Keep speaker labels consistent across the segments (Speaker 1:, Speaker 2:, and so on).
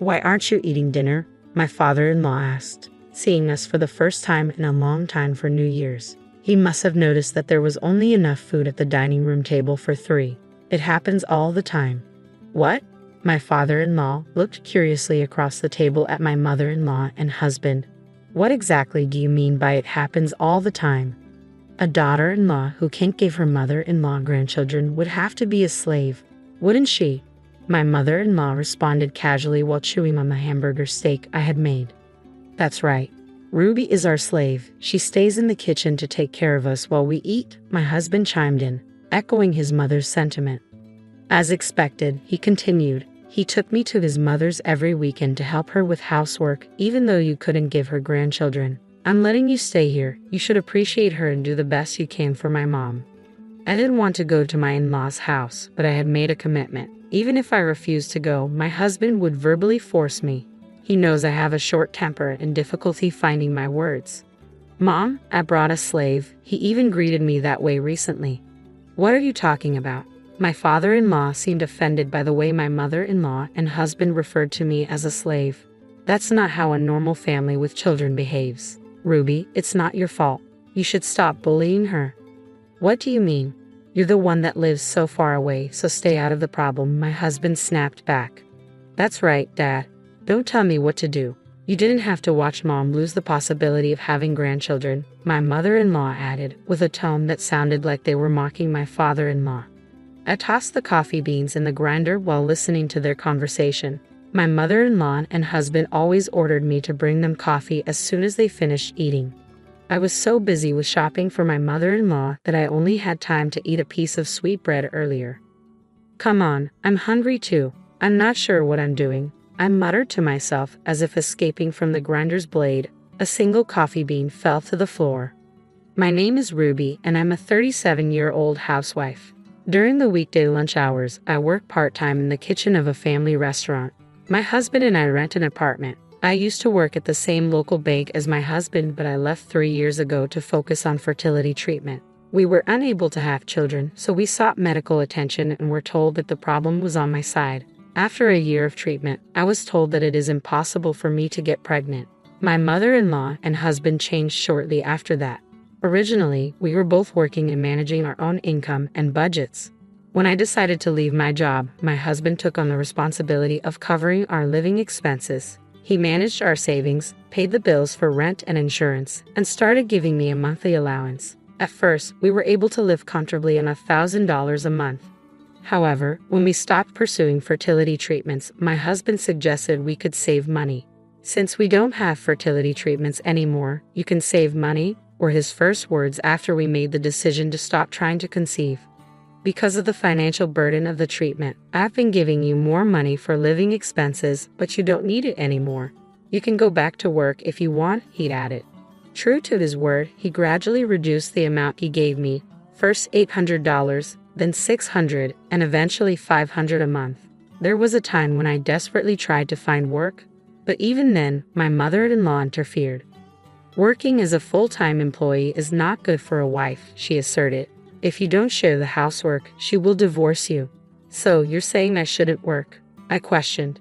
Speaker 1: "Why aren't you eating dinner?" my father-in-law asked, seeing us for the first time in a long time for New Year's. He must have noticed that there was only enough food at the dining room table for 3. "It happens all the time." "What?" My father-in-law looked curiously across the table at my mother-in-law and husband. "What exactly do you mean by it happens all the time?" "A daughter-in-law who can't give her mother-in-law grandchildren would have to be a slave, wouldn't she?" My mother-in-law responded casually while chewing on the hamburger steak I had made. "That's right. Ruby is our slave. She stays in the kitchen to take care of us while we eat," my husband chimed in, echoing his mother's sentiment. As expected, he continued, "He took me to his mother's every weekend to help her with housework, even though you couldn't give her grandchildren. I'm letting you stay here. You should appreciate her and do the best you can for my mom." I didn't want to go to my in-laws' house, but I had made a commitment. Even if I refused to go, my husband would verbally force me. He knows I have a short temper and difficulty finding my words. "Mom, I brought a slave. He even greeted me that way recently." "What are you talking about?" My father-in-law seemed offended by the way my mother-in-law and husband referred to me as a slave. "That's not how a normal family with children behaves. Ruby, it's not your fault. You should stop bullying her." "What do you mean? You're the one that lives so far away, so stay out of the problem," my husband snapped back. "That's right, Dad. Don't tell me what to do. You didn't have to watch Mom lose the possibility of having grandchildren," my mother-in-law added, with a tone that sounded like they were mocking my father-in-law. I tossed the coffee beans in the grinder while listening to their conversation. My mother-in-law and husband always ordered me to bring them coffee as soon as they finished eating. I was so busy with shopping for my mother-in-law that I only had time to eat a piece of sweetbread earlier. "Come on, I'm hungry too. I'm not sure what I'm doing," I muttered to myself as if escaping from the grinder's blade. A single coffee bean fell to the floor. "My name is Ruby, and I'm a 37-year-old housewife. During the weekday lunch hours, I work part-time in the kitchen of a family restaurant. My husband and I rent an apartment. I used to work at the same local bank as my husband, but I left 3 years ago to focus on fertility treatment. We were unable to have children, so we sought medical attention and were told that the problem was on my side. After a year of treatment, I was told that it is impossible for me to get pregnant. My mother-in-law and husband changed shortly after that. Originally, we were both working and managing our own income and budgets. When I decided to leave my job, my husband took on the responsibility of covering our living expenses. He managed our savings, paid the bills for rent and insurance, and started giving me a monthly allowance. At first, we were able to live comfortably on $1,000 a month. However, when we stopped pursuing fertility treatments, my husband suggested we could save money. "Since we don't have fertility treatments anymore, you can save money," were his first words after we made the decision to stop trying to conceive. "Because of the financial burden of the treatment, I've been giving you more money for living expenses, but you don't need it anymore. You can go back to work if you want," he'd added. True to his word, he gradually reduced the amount he gave me, first $800, then $600, and eventually $500 a month. There was a time when I desperately tried to find work, but even then, my mother-in-law interfered. "Working as a full-time employee is not good for a wife," she asserted. "If you don't share the housework, she will divorce you." "So you're saying I shouldn't work?" I questioned.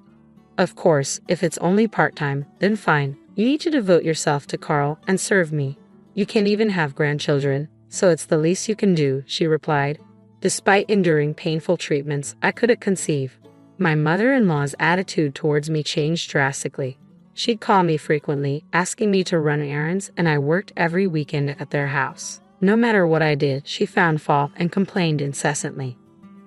Speaker 1: "Of course, if it's only part-time, then fine. You need to devote yourself to Carl and serve me. You can't even have grandchildren, so it's the least you can do," she replied. Despite enduring painful treatments, I couldn't conceive. My mother-in-law's attitude towards me changed drastically. She'd call me frequently, asking me to run errands, and I worked every weekend at their house. No matter what I did, she found fault and complained incessantly.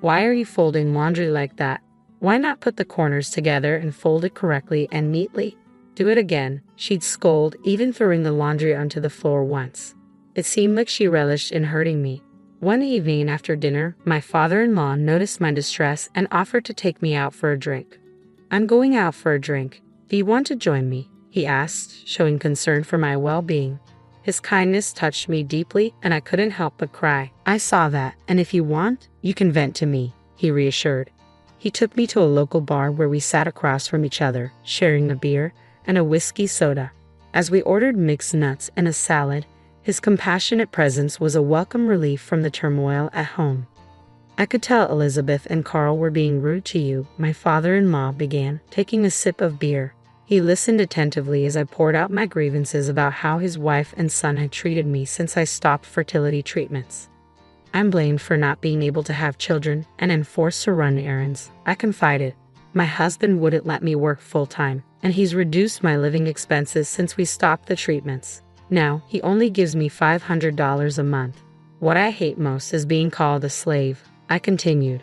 Speaker 1: "Why are you folding laundry like that? Why not put the corners together and fold it correctly and neatly? Do it again," she'd scold, even throwing the laundry onto the floor once. It seemed like she relished in hurting me. One evening after dinner, my father-in-law noticed my distress and offered to take me out for a drink. "I'm going out for a drink. Do you want to join me?" he asked, showing concern for my well-being. His kindness touched me deeply, and I couldn't help but cry. "I saw that, and if you want, you can vent to me," he reassured. He took me to a local bar where we sat across from each other, sharing a beer and a whiskey soda. As we ordered mixed nuts and a salad, his compassionate presence was a welcome relief from the turmoil at home. I could tell Elizabeth and Carl were being rude to you, my father-in-law began, taking a sip of beer. He listened attentively as I poured out my grievances about how his wife and son had treated me since I stopped fertility treatments. I'm blamed for not being able to have children and am forced to run errands, I confided. My husband wouldn't let me work full-time, and he's reduced my living expenses since we stopped the treatments. Now, he only gives me $500 a month. What I hate most is being called a slave, I continued.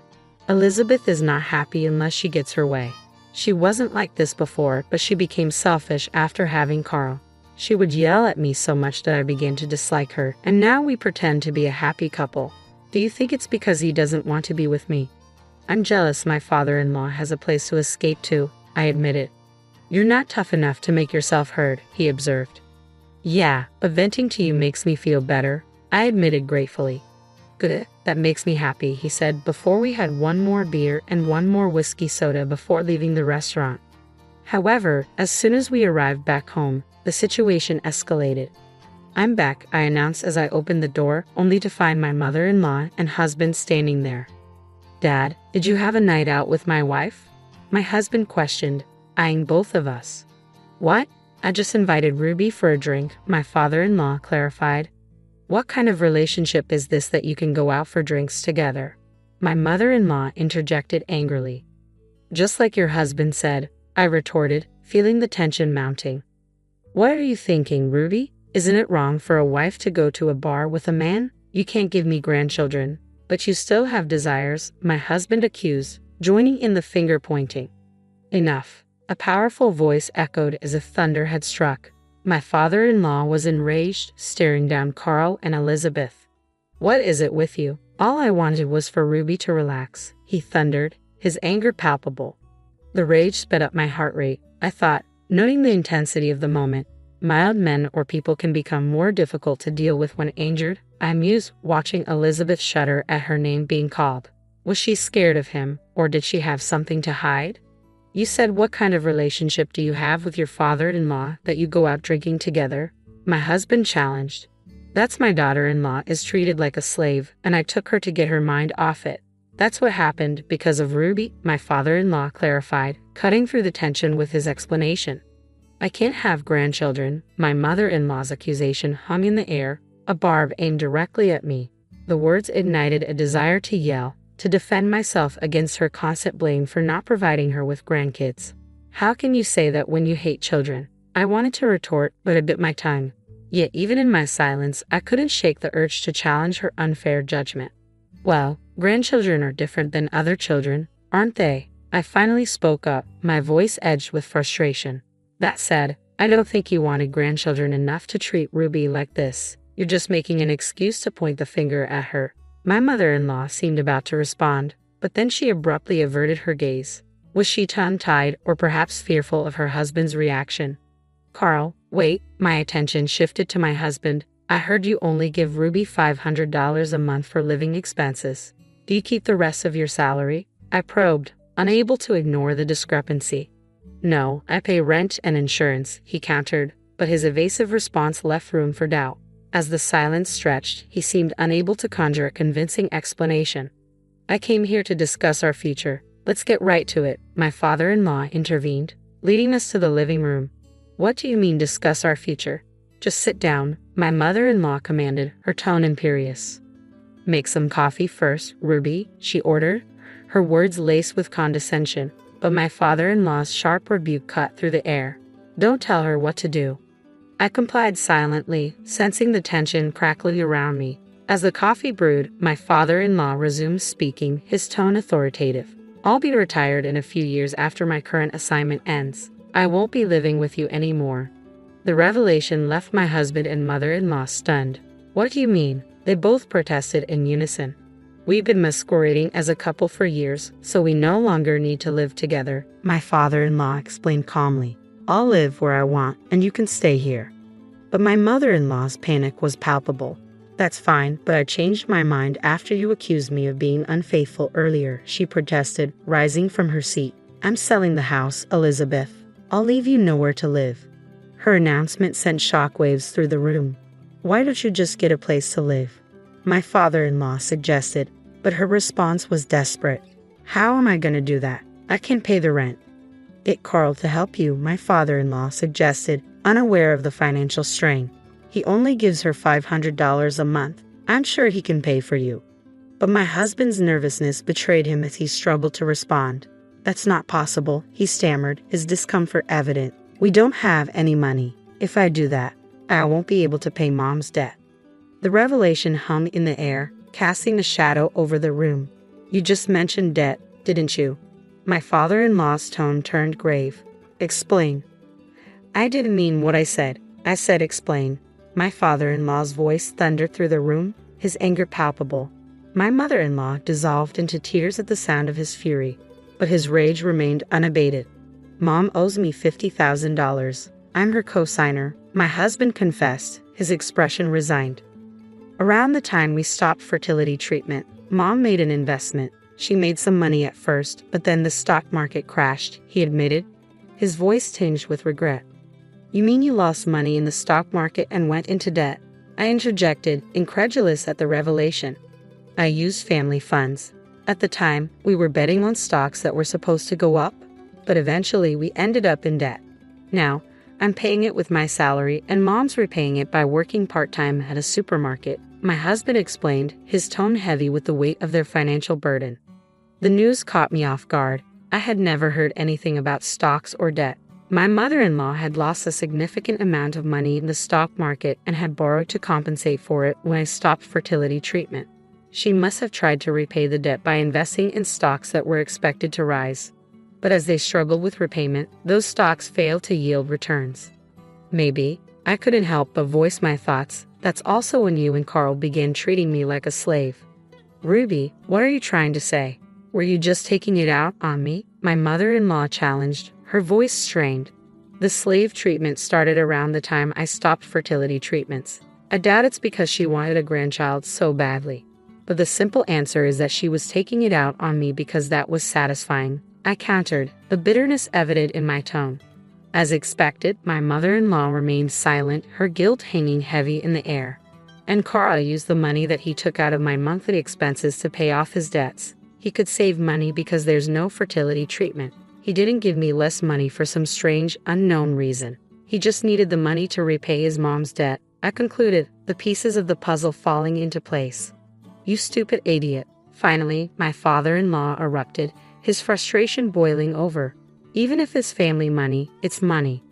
Speaker 1: Elizabeth is not happy unless she gets her way. She wasn't like this before, but she became selfish after having Carl. She would yell at me so much that I began to dislike her, and now we pretend to be a happy couple. Do you think it's because he doesn't want to be with me? I'm jealous my father-in-law has a place to escape to, I admitted. You're not tough enough to make yourself heard, he observed. Yeah, but venting to you makes me feel better, I admitted gratefully. Good, that makes me happy, he said before we had one more beer and one more whiskey soda before leaving the restaurant. However, as soon as we arrived back home, the situation escalated. I'm back, I announced as I opened the door, only to find my mother-in-law and husband standing there. Dad, did you have a night out with my wife? My husband questioned, eyeing both of us. What? I just invited Ruby for a drink, my father-in-law clarified. What kind of relationship is this that you can go out for drinks together? My mother-in-law interjected angrily. Just like your husband said, I retorted, feeling the tension mounting. What are you thinking, Ruby? Isn't it wrong for a wife to go to a bar with a man? You can't give me grandchildren, but you still have desires, my husband accused, joining in the finger-pointing. Enough. A powerful voice echoed as if thunder had struck. My father-in-law was enraged, staring down Carl and Elizabeth. What is it with you? All I wanted was for Ruby to relax, he thundered, his anger palpable. The rage sped up my heart rate. I thought, noting the intensity of the moment, mild men or people can become more difficult to deal with when injured. I mused, watching Elizabeth shudder at her name being called. Was she scared of him, or did she have something to hide? You said what kind of relationship do you have with your father-in-law that you go out drinking together? My husband challenged. That's my daughter-in-law is treated like a slave, and I took her to get her mind off it. That's what happened because of Ruby, my father-in-law clarified, cutting through the tension with his explanation. I can't have grandchildren, my mother-in-law's accusation hung in the air, a barb aimed directly at me. The words ignited a desire to yell, to defend myself against her constant blame for not providing her with grandkids. How can you say that when you hate children? I wanted to retort, but I bit my tongue. Yet even in my silence, I couldn't shake the urge to challenge her unfair judgment. Well, grandchildren are different than other children, aren't they? I finally spoke up, my voice edged with frustration. That said, I don't think you wanted grandchildren enough to treat Ruby like this. You're just making an excuse to point the finger at her. My mother-in-law seemed about to respond, but then she abruptly averted her gaze. Was she tongue-tied or perhaps fearful of her husband's reaction? Carl, wait, my attention shifted to my husband. I heard you only give Ruby $500 a month for living expenses. Do you keep the rest of your salary? I probed, unable to ignore the discrepancy. No, I pay rent and insurance, he countered, but his evasive response left room for doubt. As the silence stretched, he seemed unable to conjure a convincing explanation. I came here to discuss our future. Let's get right to it, my father-in-law intervened, leading us to the living room. What do you mean discuss our future? Just sit down, my mother-in-law commanded, her tone imperious. Make some coffee first, Ruby, she ordered, her words laced with condescension, but my father-in-law's sharp rebuke cut through the air. Don't tell her what to do. I complied silently, sensing the tension crackling around me. As the coffee brewed, my father-in-law resumed speaking, his tone authoritative. I'll be retired in a few years after my current assignment ends. I won't be living with you anymore. The revelation left my husband and mother-in-law stunned. What do you mean? They both protested in unison. We've been masquerading as a couple for years, so we no longer need to live together, my father-in-law explained calmly. I'll live where I want, and you can stay here. But my mother-in-law's panic was palpable. That's fine, but I changed my mind after you accused me of being unfaithful earlier, she protested, rising from her seat. I'm selling the house, Elizabeth. I'll leave you nowhere to live. Her announcement sent shockwaves through the room. Why don't you just get a place to live? My father-in-law suggested. But her response was desperate. How am I going to do that? I can't pay the rent. Get Carl to help you, my father-in-law suggested, unaware of the financial strain. He only gives her $500 a month. I'm sure he can pay for you. But my husband's nervousness betrayed him as he struggled to respond. That's not possible, he stammered, his discomfort evident. We don't have any money. If I do that, I won't be able to pay Mom's debt. The revelation hung in the air, casting a shadow over the room. You just mentioned debt, didn't you? My father-in-law's tone turned grave. Explain. I didn't mean what I said. I said explain. My father-in-law's voice thundered through the room, his anger palpable. My mother-in-law dissolved into tears at the sound of his fury, but his rage remained unabated. Mom owes me $50,000. I'm her co-signer, my husband confessed, his expression resigned. Around the time we stopped fertility treatment, Mom made an investment. She made some money at first, but then the stock market crashed, he admitted, his voice tinged with regret. You mean you lost money in the stock market and went into debt? I interjected, incredulous at the revelation. I used family funds. At the time, we were betting on stocks that were supposed to go up, but eventually we ended up in debt. Now, I'm paying it with my salary and Mom's repaying it by working part-time at a supermarket, my husband explained, his tone heavy with the weight of their financial burden. The news caught me off guard. I had never heard anything about stocks or debt. My mother-in-law had lost a significant amount of money in the stock market and had borrowed to compensate for it when I stopped fertility treatment. She must have tried to repay the debt by investing in stocks that were expected to rise. But as they struggled with repayment, those stocks failed to yield returns. Maybe. I couldn't help but voice my thoughts. That's also when you and Carl began treating me like a slave. Ruby, what are you trying to say? Were you just taking it out on me? My mother-in-law challenged, her voice strained. The slave treatment started around the time I stopped fertility treatments. I doubt it's because she wanted a grandchild so badly. But the simple answer is that she was taking it out on me because that was satisfying. I countered, the bitterness evident in my tone. As expected, my mother-in-law remained silent, her guilt hanging heavy in the air. And Carl used the money that he took out of my monthly expenses to pay off his debts. He could save money because there's no fertility treatment. He didn't give me less money for some strange, unknown reason. He just needed the money to repay his mom's debt. I concluded, the pieces of the puzzle falling into place. You stupid idiot. Finally, my father-in-law erupted, his frustration boiling over. Even if it's family money, it's money.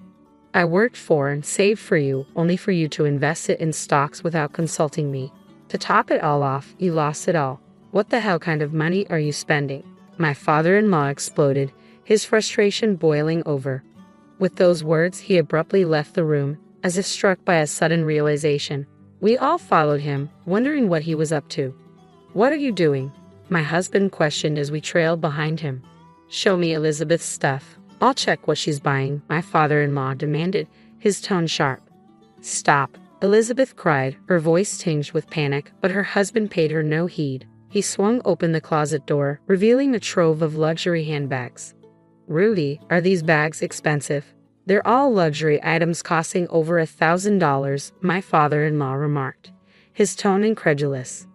Speaker 1: I worked for and saved for you, only for you to invest it in stocks without consulting me. To top it all off, you lost it all. What the hell kind of money are you spending? My father-in-law exploded, his frustration boiling over. With those words, he abruptly left the room, as if struck by a sudden realization. We all followed him, wondering what he was up to. What are you doing? My husband questioned as we trailed behind him. Show me Elizabeth's stuff. I'll check what she's buying, my father-in-law demanded, his tone sharp. Stop, Elizabeth cried, her voice tinged with panic, but her husband paid her no heed. He swung open the closet door, revealing a trove of luxury handbags. Rudy, are these bags expensive? They're all luxury items costing over $1,000, my father-in-law remarked, his tone incredulous.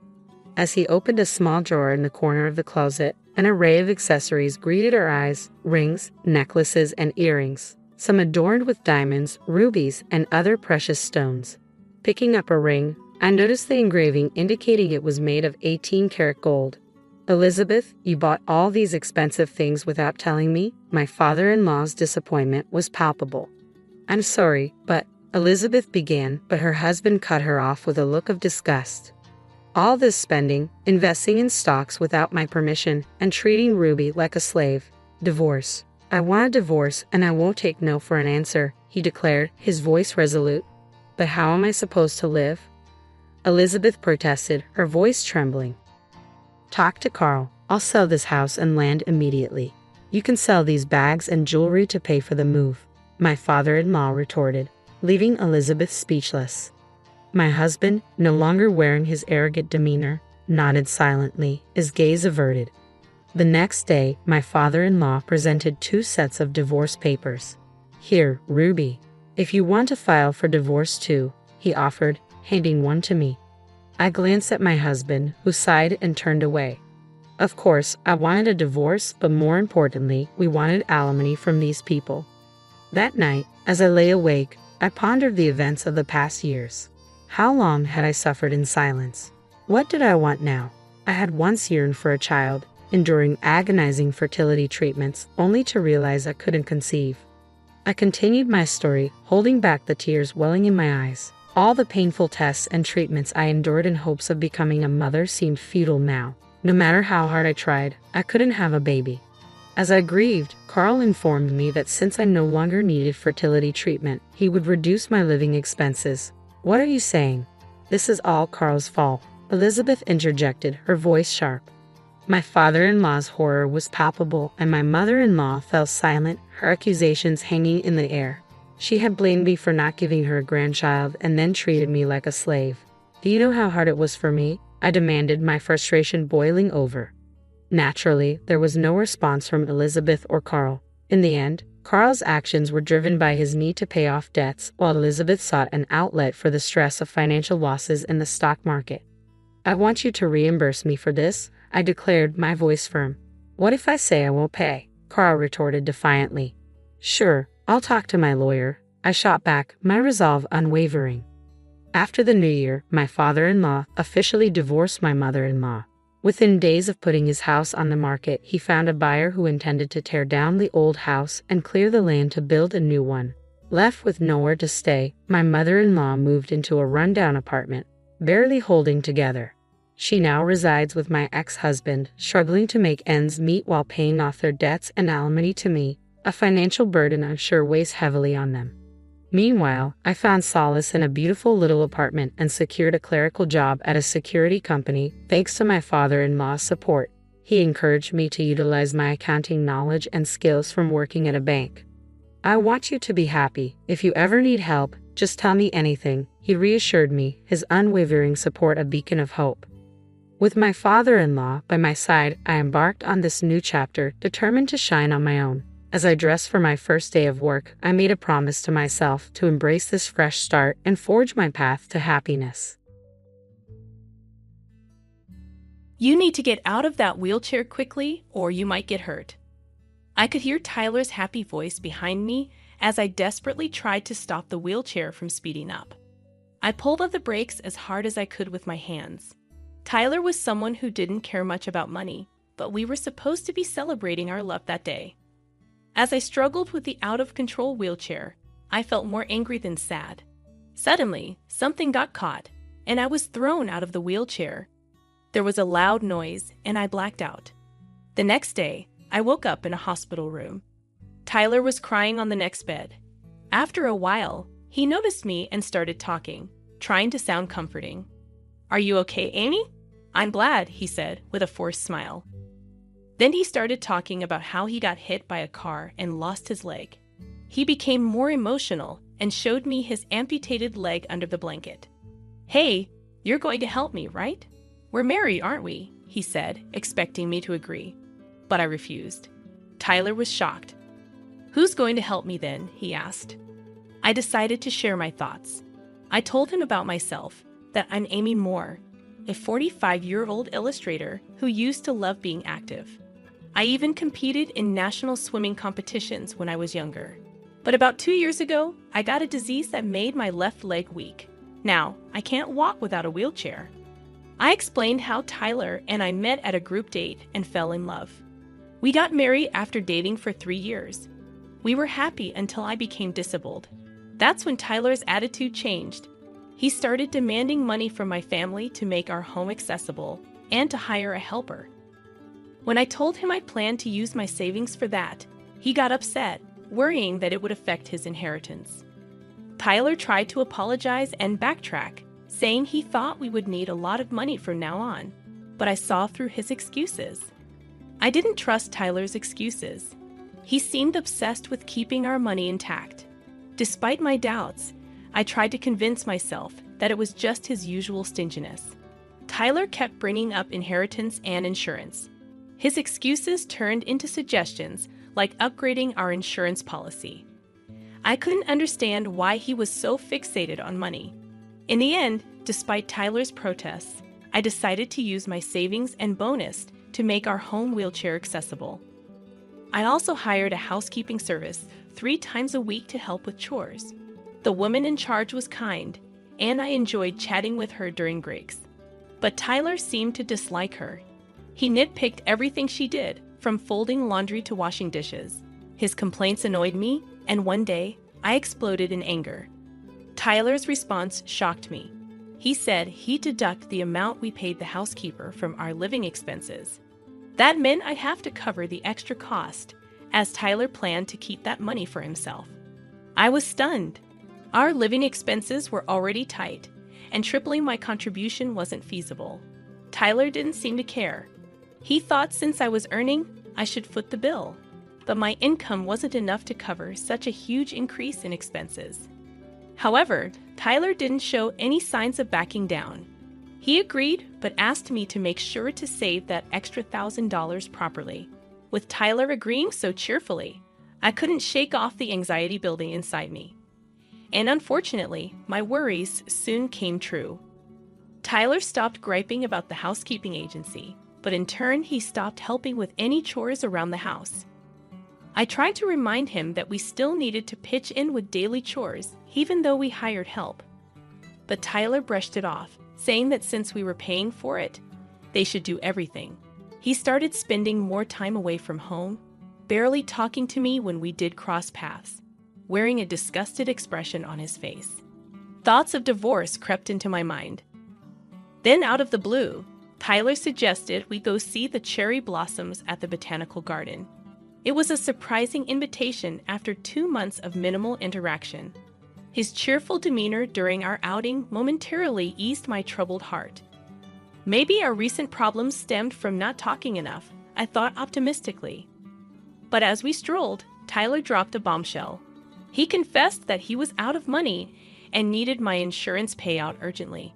Speaker 1: As he opened a small drawer in the corner of the closet, an array of accessories greeted our eyes, rings, necklaces, and earrings, some adorned with diamonds, rubies, and other precious stones. Picking up a ring, I noticed the engraving indicating it was made of 18-karat gold. Elizabeth, you bought all these expensive things without telling me? My father-in-law's disappointment was palpable. I'm sorry, but Elizabeth began, but her husband cut her off with a look of disgust. All this spending, investing in stocks without my permission, and treating Ruby like a slave. Divorce. I want a divorce, and I won't take no for an answer, he declared, his voice resolute. But how am I supposed to live? Elizabeth protested, her voice trembling. Talk to Carl. I'll sell this house and land immediately. You can sell these bags and jewelry to pay for the move, my father-in-law retorted, leaving Elizabeth speechless. My husband, no longer wearing his arrogant demeanor, nodded silently, his gaze averted. The next day, my father-in-law presented 2 sets of divorce papers. Here, Ruby. If you want to file for divorce too, he offered, handing one to me. I glanced at my husband, who sighed and turned away. Of course, I wanted a divorce, but more importantly, we wanted alimony from these people. That night, as I lay awake, I pondered the events of the past years. How long had I suffered in silence? What did I want now? I had once yearned for a child, enduring agonizing fertility treatments, only to realize I couldn't conceive. I continued my story, holding back the tears welling in my eyes. All the painful tests and treatments I endured in hopes of becoming a mother seemed futile now. No matter how hard I tried, I couldn't have a baby. As I grieved, Carl informed me that since I no longer needed fertility treatment, he would reduce my living expenses. "What are you saying? This is all Carl's fault," Elizabeth interjected, her voice sharp. My father-in-law's horror was palpable, and my mother-in-law fell silent, her accusations hanging in the air. She had blamed me for not giving her a grandchild and then treated me like a slave. "Do you know how hard it was for me?" I demanded, my frustration boiling over. Naturally, there was no response from Elizabeth or Carl. In the end, Carl's actions were driven by his need to pay off debts, while Elizabeth sought an outlet for the stress of financial losses in the stock market. "I want you to reimburse me for this," I declared, my voice firm. "What if I say I won't pay?" Carl retorted defiantly. "Sure, I'll talk to my lawyer," I shot back, my resolve unwavering. After the new year, my father-in-law officially divorced my mother-in-law. Within days of putting his house on the market, he found a buyer who intended to tear down the old house and clear the land to build a new one. Left with nowhere to stay, my mother-in-law moved into a rundown apartment, barely holding together. She now resides with my ex-husband, struggling to make ends meet while paying off their debts and alimony to me, a financial burden I'm sure weighs heavily on them. Meanwhile, I found solace in a beautiful little apartment and secured a clerical job at a security company, thanks to my father-in-law's support. He encouraged me to utilize my accounting knowledge and skills from working at a bank. "I want you to be happy. If you ever need help, just tell me anything," he reassured me, his unwavering support a beacon of hope. With my father-in-law by my side, I embarked on this new chapter, determined to shine on my own. As I dressed for my first day of work, I made a promise to myself to embrace this fresh start and forge my path to happiness.
Speaker 2: You need to get out of that wheelchair quickly, or you might get hurt. I could hear Tyler's happy voice behind me as I desperately tried to stop the wheelchair from speeding up. I pulled on the brakes as hard as I could with my hands. Tyler was someone who didn't care much about money, but we were supposed to be celebrating our love that day. As I struggled with the out-of-control wheelchair, I felt more angry than sad. Suddenly, something got caught, and I was thrown out of the wheelchair. There was a loud noise, and I blacked out. The next day, I woke up in a hospital room. Tyler was crying on the next bed. After a while, he noticed me and started talking, trying to sound comforting. "Are you okay, Amy?" "I'm glad," he said, with a forced smile. Then he started talking about how he got hit by a car and lost his leg. He became more emotional and showed me his amputated leg under the blanket. "Hey, you're going to help me, right? We're married, aren't we?" he said, expecting me to agree. But I refused. Tyler was shocked. "Who's going to help me then?" he asked. I decided to share my thoughts. I told him about myself, that I'm Amy Moore, a 45-year-old illustrator who used to love being active. I even competed in national swimming competitions when I was younger. But about 2 years ago, I got a disease that made my left leg weak. Now, I can't walk without a wheelchair. I explained how Tyler and I met at a group date and fell in love. We got married after dating for 3 years. We were happy until I became disabled. That's when Tyler's attitude changed. He started demanding money from my family to make our home accessible and to hire a helper. When I told him I planned to use my savings for that, he got upset, worrying that it would affect his inheritance. Tyler tried to apologize and backtrack, saying he thought we would need a lot of money from now on, but I saw through his excuses. I didn't trust Tyler's excuses. He seemed obsessed with keeping our money intact. Despite my doubts, I tried to convince myself that it was just his usual stinginess. Tyler kept bringing up inheritance and insurance. His excuses turned into suggestions like upgrading our insurance policy. I couldn't understand why he was so fixated on money. In the end, despite Tyler's protests, I decided to use my savings and bonus to make our home wheelchair accessible. I also hired a housekeeping service 3 times a week to help with chores. The woman in charge was kind, and I enjoyed chatting with her during breaks. But Tyler seemed to dislike her. He nitpicked everything she did, from folding laundry to washing dishes. His complaints annoyed me, and one day, I exploded in anger. Tyler's response shocked me. He said he'd deduct the amount we paid the housekeeper from our living expenses. That meant I'd have to cover the extra cost, as Tyler planned to keep that money for himself. I was stunned. Our living expenses were already tight, and tripling my contribution wasn't feasible. Tyler didn't seem to care. He thought since I was earning, I should foot the bill. But my income wasn't enough to cover such a huge increase in expenses. However, Tyler didn't show any signs of backing down. He agreed, but asked me to make sure to save that extra $1,000 properly. With Tyler agreeing so cheerfully, I couldn't shake off the anxiety building inside me. And unfortunately, my worries soon came true. Tyler stopped griping about the housekeeping agency, but in turn, he stopped helping with any chores around the house. I tried to remind him that we still needed to pitch in with daily chores, even though we hired help. But Tyler brushed it off, saying that since we were paying for it, they should do everything. He started spending more time away from home, barely talking to me when we did cross paths, wearing a disgusted expression on his face. Thoughts of divorce crept into my mind. Then out of the blue, Tyler suggested we go see the cherry blossoms at the botanical garden. It was a surprising invitation after 2 months of minimal interaction. His cheerful demeanor during our outing momentarily eased my troubled heart. Maybe our recent problems stemmed from not talking enough, I thought optimistically. But as we strolled, Tyler dropped a bombshell. He confessed that he was out of money and needed my insurance payout urgently.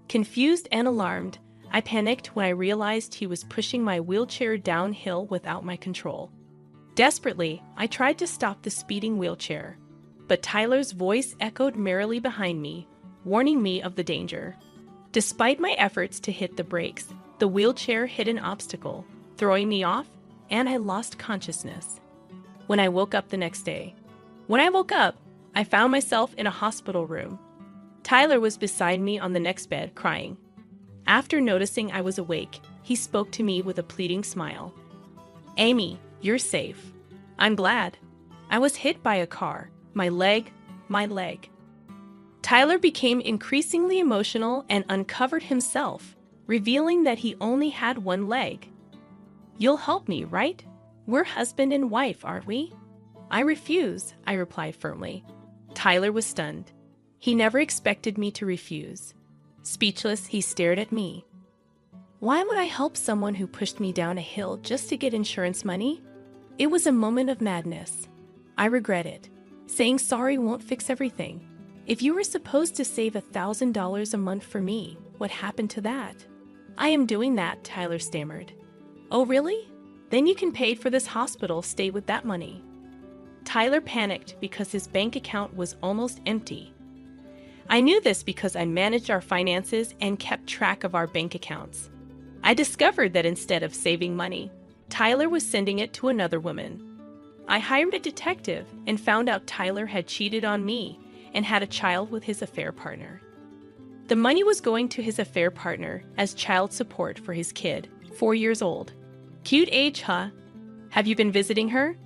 Speaker 2: Confused and alarmed, I panicked when I realized he was pushing my wheelchair downhill without my control. Desperately, I tried to stop the speeding wheelchair, but Tyler's voice echoed merrily behind me, warning me of the danger. Despite my efforts to hit the brakes, the wheelchair hit an obstacle, throwing me off, and I lost consciousness. When I woke up the next day, I found myself in a hospital room. Tyler was beside me on the next bed, crying. After noticing I was awake, he spoke to me with a pleading smile. "Amy, you're safe. I'm glad. I was hit by a car. My leg. Tyler became increasingly emotional and uncovered himself, revealing that he only had one leg. "You'll help me, right? We're husband and wife, aren't we?" "I refuse," I replied firmly. Tyler was stunned. He never expected me to refuse. Speechless, he stared at me. Why would I help someone who pushed me down a hill just to get insurance money? It was a moment of madness. I regret it. Saying sorry won't fix everything. If you were supposed to save $1,000 a month for me, what happened to that? "I am doing that," Tyler stammered. "Oh, really? Then you can pay for this hospital, stay with that money." Tyler panicked because his bank account was almost empty. I knew this because I managed our finances and kept track of our bank accounts. I discovered that instead of saving money, Tyler was sending it to another woman. I hired a detective and found out Tyler had cheated on me and had a child with his affair partner. The money was going to his affair partner as child support for his kid, 4 years old. Cute age, huh? Have you been visiting her?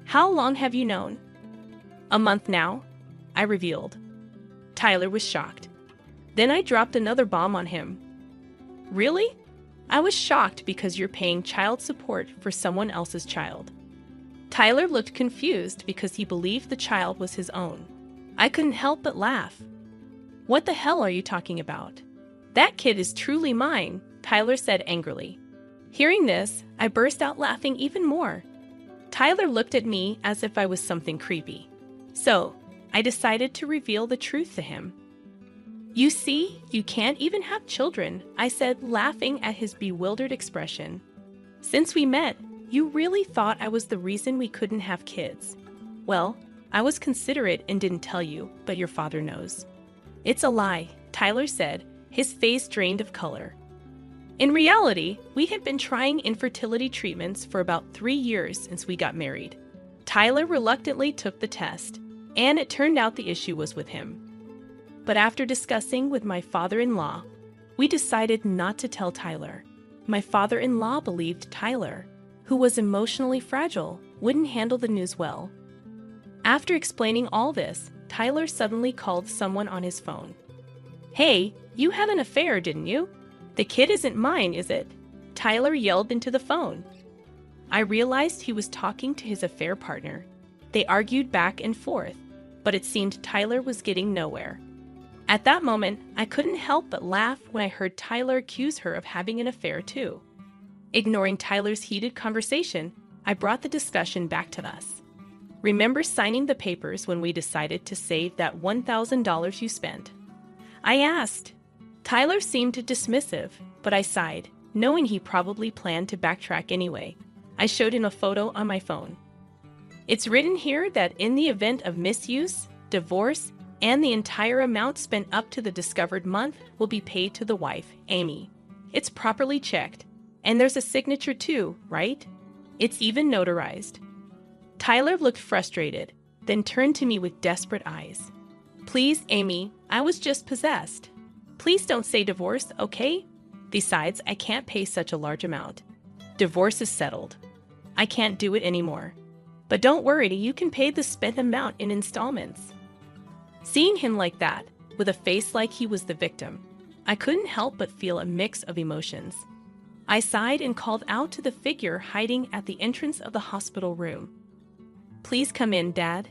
Speaker 2: How long have you known? "A month now," I revealed. Tyler was shocked. Then I dropped another bomb on him. "Really? I was shocked because you're paying child support for someone else's child." Tyler looked confused because he believed the child was his own. I couldn't help but laugh. "What the hell are you talking about? That kid is truly mine," Tyler said angrily. Hearing this, I burst out laughing even more. Tyler looked at me as if I was something creepy. So, I decided to reveal the truth to him. "You see, you can't even have children," I said, laughing at his bewildered expression. "Since we met, you really thought I was the reason we couldn't have kids. Well, I was considerate and didn't tell you, but your father knows." "It's a lie," Tyler said, his face drained of color. In reality, we had been trying infertility treatments for about 3 years since we got married. Tyler reluctantly took the test, and it turned out the issue was with him. But after discussing with my father-in-law, we decided not to tell Tyler. My father-in-law believed Tyler, who was emotionally fragile, wouldn't handle the news well. After explaining all this, Tyler suddenly called someone on his phone. "Hey, you had an affair, didn't you? The kid isn't mine, is it?" Tyler yelled into the phone. I realized he was talking to his affair partner. They argued back and forth, but it seemed Tyler was getting nowhere. At that moment, I couldn't help but laugh when I heard Tyler accuse her of having an affair too. Ignoring Tyler's heated conversation, I brought the discussion back to us. "Remember signing the papers when we decided to save that $1,000 you spent?" I asked. Tyler seemed dismissive, but I sighed, knowing he probably planned to backtrack anyway. I showed him a photo on my phone. "It's written here that in the event of misuse, divorce, and the entire amount spent up to the discovered month will be paid to the wife, Amy. It's properly checked. And there's a signature too, right? It's even notarized." Tyler looked frustrated, then turned to me with desperate eyes. "Please, Amy, I was just possessed. Please don't say divorce, okay? Besides, I can't pay such a large amount. Divorce is settled. I can't do it anymore. But don't worry, you can pay the spent amount in installments." Seeing him like that, with a face like he was the victim, I couldn't help but feel a mix of emotions. I sighed and called out to the figure hiding at the entrance of the hospital room. "Please come in, Dad."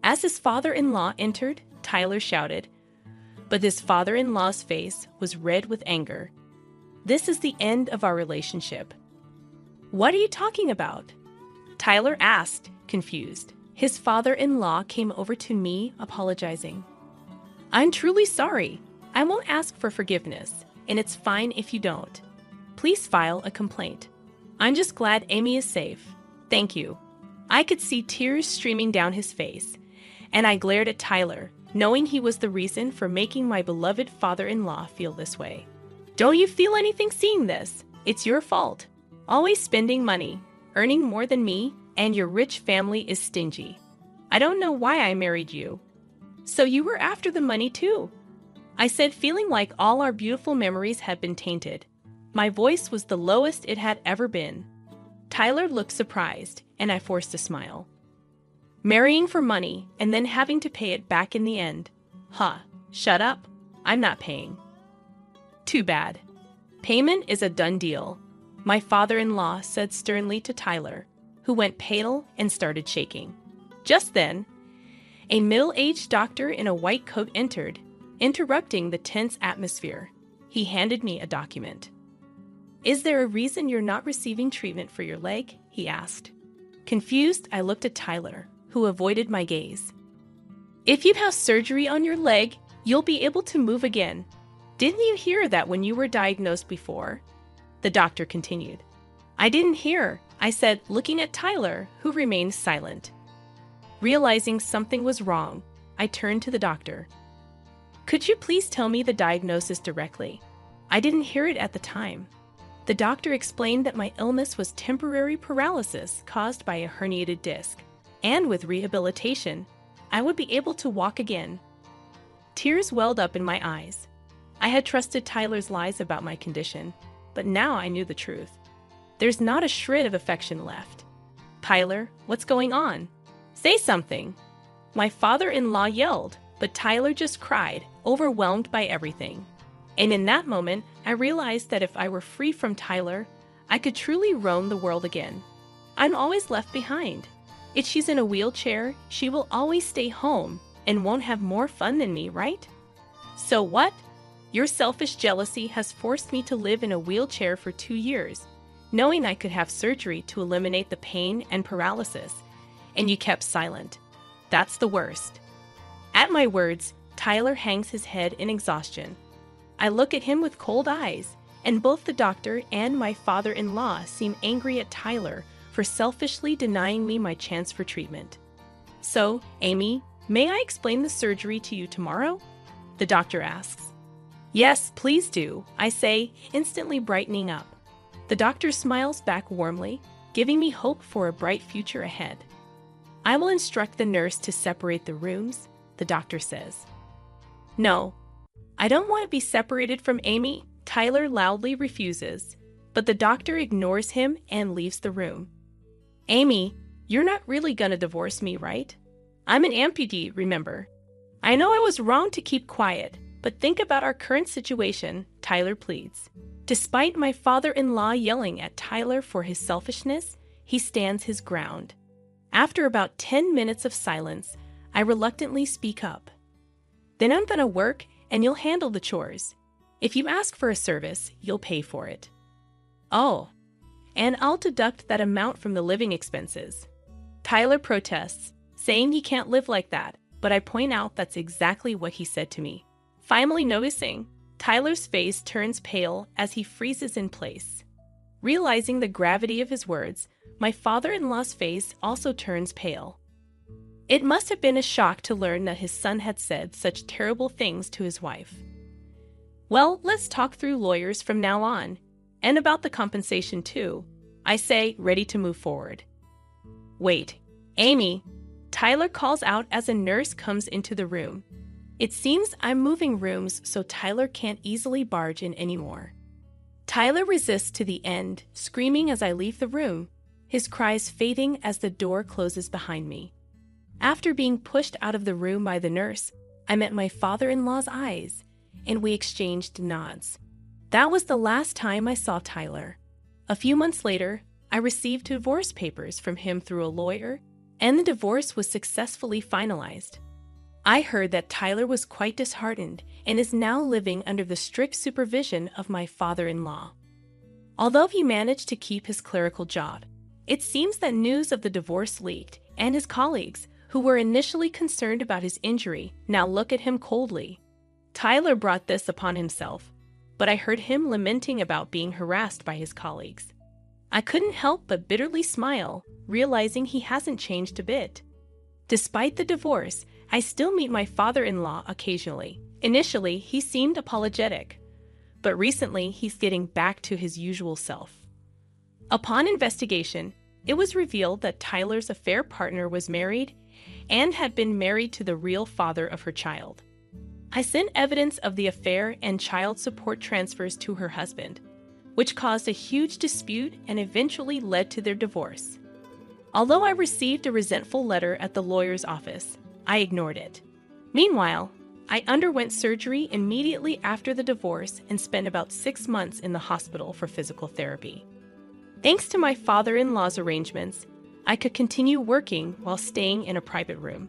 Speaker 2: As his father-in-law entered, Tyler shouted, but his father-in-law's face was red with anger. "This is the end of our relationship." "What are you talking about?" Tyler asked, confused. His father-in-law came over to me, apologizing. "I'm truly sorry. I won't ask for forgiveness, and it's fine if you don't. Please file a complaint. I'm just glad Amy is safe. Thank you." I could see tears streaming down his face, and I glared at Tyler, knowing he was the reason for making my beloved father-in-law feel this way. "Don't you feel anything seeing this? It's your fault. Always spending money, earning more than me, and your rich family is stingy. I don't know why I married you." "So you were after the money too?" I said, feeling like all our beautiful memories had been tainted. My voice was the lowest it had ever been. Tyler looked surprised, and I forced a smile. "Marrying for money and then having to pay it back in the end. Huh, shut up. I'm not paying." "Too bad. Payment is a done deal," my father-in-law said sternly to Tyler, who went pale and started shaking. Just then, a middle-aged doctor in a white coat entered, interrupting the tense atmosphere. He handed me a document. "Is there a reason you're not receiving treatment for your leg?" he asked. Confused, I looked at Tyler, who avoided my gaze. "If you have surgery on your leg, you'll be able to move again. Didn't you hear that when you were diagnosed before?" The doctor continued. "I didn't hear," I said, looking at Tyler, who remained silent. Realizing something was wrong, I turned to the doctor. "Could you please tell me the diagnosis directly? I didn't hear it at the time." The doctor explained that my illness was temporary paralysis caused by a herniated disc, and with rehabilitation, I would be able to walk again. Tears welled up in my eyes. I had trusted Tyler's lies about my condition, but now I knew the truth. There's not a shred of affection left. "Tyler, what's going on? Say something!" My father-in-law yelled, but Tyler just cried, overwhelmed by everything. And in that moment, I realized that if I were free from Tyler, I could truly roam the world again. I'm always left behind. If she's in a wheelchair, she will always stay home and won't have more fun than me, right? So what? Your selfish jealousy has forced me to live in a wheelchair for 2 years, knowing I could have surgery to eliminate the pain and paralysis, and you kept silent. That's the worst. At my words, Tyler hangs his head in exhaustion. I look at him with cold eyes, and both the doctor and my father-in-law seem angry at Tyler for selfishly denying me my chance for treatment. "So, Amy, may I explain the surgery to you tomorrow?" the doctor asks. Yes, please do, I say, instantly brightening up. The doctor smiles back warmly, giving me hope for a bright future ahead. I will instruct the nurse to separate the rooms, the doctor says. No, I don't want to be separated from Amy, Tyler loudly refuses, but the doctor ignores him and leaves the room. Amy, you're not really gonna divorce me, right? I'm an amputee, remember? I know I was wrong to keep quiet, but think about our current situation, Tyler pleads. Despite my father-in-law yelling at Tyler for his selfishness, he stands his ground. After about 10 minutes of silence, I reluctantly speak up. Then I'm gonna work and you'll handle the chores. If you ask for a service, you'll pay for it. Oh, and I'll deduct that amount from the living expenses. Tyler protests, saying he can't live like that, but I point out that's exactly what he said to me. Finally noticing, Tyler's face turns pale as he freezes in place. Realizing the gravity of his words, my father-in-law's face also turns pale. It must have been a shock to learn that his son had said such terrible things to his wife. Well, let's talk through lawyers from now on, and about the compensation too, I say, ready to move forward. Wait, Amy, Tyler calls out as a nurse comes into the room. It seems I'm moving rooms so Tyler can't easily barge in anymore. Tyler resists to the end, screaming as I leave the room, his cries fading as the door closes behind me. After being pushed out of the room by the nurse, I met my father-in-law's eyes, and we exchanged nods. That was the last time I saw Tyler. A few months later, I received divorce papers from him through a lawyer, and the divorce was successfully finalized. I heard that Tyler was quite disheartened and is now living under the strict supervision of my father-in-law. Although he managed to keep his clerical job, it seems that news of the divorce leaked, and his colleagues, who were initially concerned about his injury, now look at him coldly. Tyler brought this upon himself, but I heard him lamenting about being harassed by his colleagues. I couldn't help but bitterly smile, realizing he hasn't changed a bit. Despite the divorce, I still meet my father-in-law occasionally. Initially, he seemed apologetic, but recently he's getting back to his usual self. Upon investigation, it was revealed that Tyler's affair partner was married and had been married to the real father of her child. I sent evidence of the affair and child support transfers to her husband, which caused a huge dispute and eventually led to their divorce. Although I received a resentful letter at the lawyer's office, I ignored it. Meanwhile, I underwent surgery immediately after the divorce and spent about 6 months in the hospital for physical therapy. Thanks to my father-in-law's arrangements, I could continue working while staying in a private room.